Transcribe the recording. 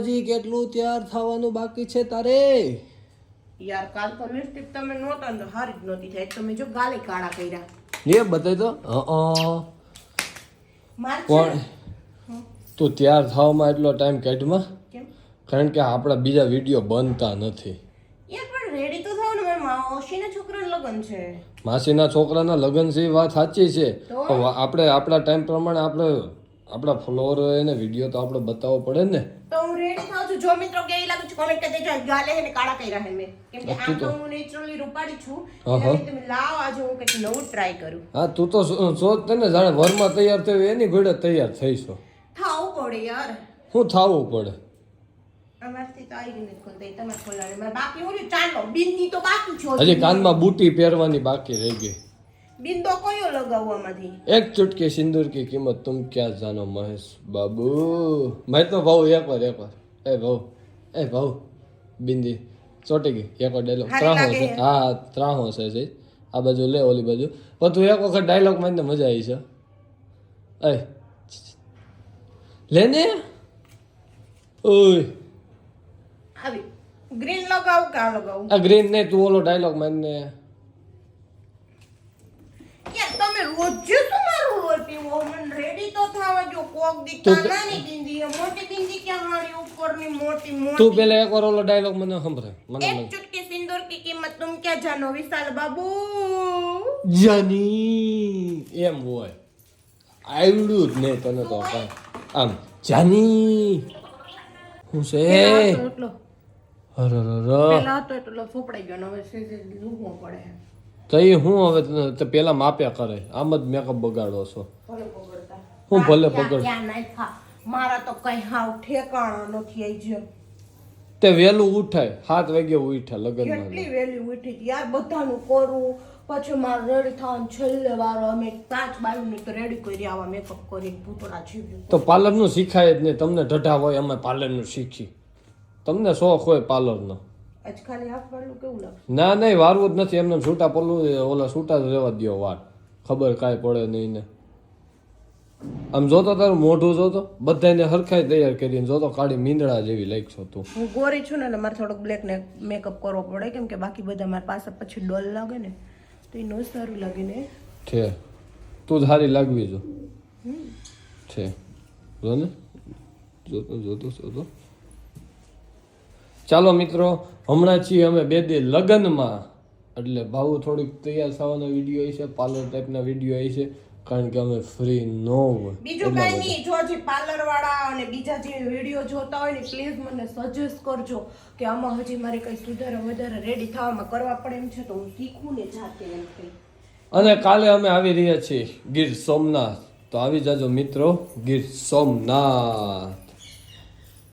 હજી કેટલું તૈયાર થવાનું બાકી છે તારે? યાર કાલ તો લિપસ્ટિક તમે નહોતા ને હારી જ નહોતી થાય. તમે જો ગાલે કાળા કર્યા. એ બતાય તો. માર પણ તું તૈયાર થવામાં એટલો ટાઈમ કાઢમાં, કેમ? કારણ કે આપણા બીજા વિડીયો બનતા નથી. યાર પણ રેડી તો થાવ ને, મારા માસીના છોકરાનું લગ્ન છે. માસીના છોકરાના લગ્ન છે એ વાત સાચી છે, તો? પણ આપણે આપણા ટાઈમ પ્રમાણે આપણા ફ્લોર એને વિડીયો તો આપણે બતાવવો પડે ને. તો હું રેડી થાવ છું. જો મિત્રો કેવી લાગુ છું કોમેન્ટ કરી દેજો. ગાલે હે ને કાળા કર્યા હે મેં, કેમ કે આમ તો હું નેચરલી રૂપાળી છું. એટલે તમે લાવ આજે હું કંઈક નવું ટ્રાય કરું. હા, તું તો સોચ તને જાણે વરમાં તૈયાર થયું એની ઘોડે તૈયાર થઈશો. થાવું પડે યાર. શું થાવું પડે? અમારથી તો આવી નથી ખોલતા, તમારે ખોલાવે. મારે બાકી હું ચાલો બિંદી તો બાકી છે. હજી કાનમાં બુટી પહેરવાની બાકી રહી ગઈ. બિંદો કયો લગાવવામાંથી? એક ચुटकी सिंदूर की कीमत तुम क्या जानो महेश बाबू. मैं तो भाऊ एक बार ए भाऊ बिंदी ચોટી ગઈ. એક વાર ડાયલોગ ત્રાહો છે. હા, ત્રાહો છે. આ બાજુ લે, ઓલી બાજુ. પણ તું એક વખત ડાયલોગ મારીને મજા આવી છે. એ લે ને. ઓય આવી ગ્રીન લગાવું કે આ લગાવું? આ ગ્રીન ને તું ઓલો ડાયલોગ મારીને. યાર તમે રોજ શું મારું રોલ પીવો? મને રેડી તો થવા જો. કોક દીકા નાની બિંદી મોટી બિંદી ક્યાં હારી ઉપરની મોટી મોટી. તું પેલા એકવાર ઓલો ડાયલોગ મને સંભળાય. મને એક ચुटकी सिंदूर की कीमत तुम क्या जानो विशाल बाबू. જાની એમ હોય. આવડું જ નહીં તને તો કાંઈ. આમ જાની હું છે? એટલો અરે પેલા તો એટલો ફોપડાઈ ગયો ને હવે સીધે લૂહવો પડે. તો એ હું હવે તો પેલા માપ્યા કરે. આમ જ મેકઅપ બગાડો છો. ભલે પકડતા હું ભલે પકડ. ક્યાં નાખ્યા મારા તો કઈ હાવ ઠેકાણા નથી. આઈ જે તે વહેલું ઉઠાય 7 વાગે ઉઠ્યા લગનમાં. કેટલી વેલી ઉઠી હતી યાર. બધાનું કરું પછી મારે રેડી થવાનું છેલ્લે વારો. અમે 5-22 મિનિટ રેડી કરી આવા મેકઅપ કરી ભૂતળા જીવ્યું. તો પાર્લરનું શીખાય જ નહીં. તમને ઢઢા હોય અમે પાર્લરનું શીખી. તમને શોખ હોય પાર્લરનો. આજ ખાલી હાફ વાળું કેવું લાગે? ના નહીં, વારવું જ નથી. એમને છૂટા પલ્લું ઓલા છૂટા જ રહેવા દો વાર. ખબર કાંઈ પડે નહીં ને. આમ જોતો તારું મોઢું જોતો બધાને હરખાઈ તૈયાર કરીને જોતો કાળી મીંદડા જેવી લાગશો તું. હું ગોરી છું ને એટલે મારે થોડોક બ્લેક ને મેકઅપ કરવો પડે, કેમ કે બાકી બધા મારા પાસે પછી ડોલ લાગે ને તો એ નો સારું લાગે ને. છે તું જ સારી લાગવી જો છે. જો ને જોતો. ચાલો મિત્રો, હમણાં છીએ અમે 2 દી લગ્નમાં, એટલે ભાવ થોડીક તૈયાર થવાનો વિડીયો છે, પાર્લર ટાઈપના વિડીયો છે, કારણ કે અમે ફ્રી નો હોય. બીજું કઈ નહીં. જો જે પાર્લર વાળા અને બીજા જે વિડીયો જોતા હોય ને પ્લીઝ મને સજેસ્ટ કરજો કે આમાં હજી મારે કઈ સુધારા વધારે રેડી થવામાં કરવા પડે એમ છે તો હું શીખું ને જાતે એમ કઈ. અને કાલે અમે આવી રહ્યા છીએ ગીર સોમનાથ, તો આવી જાજો મિત્રો ગીર સોમનાથ.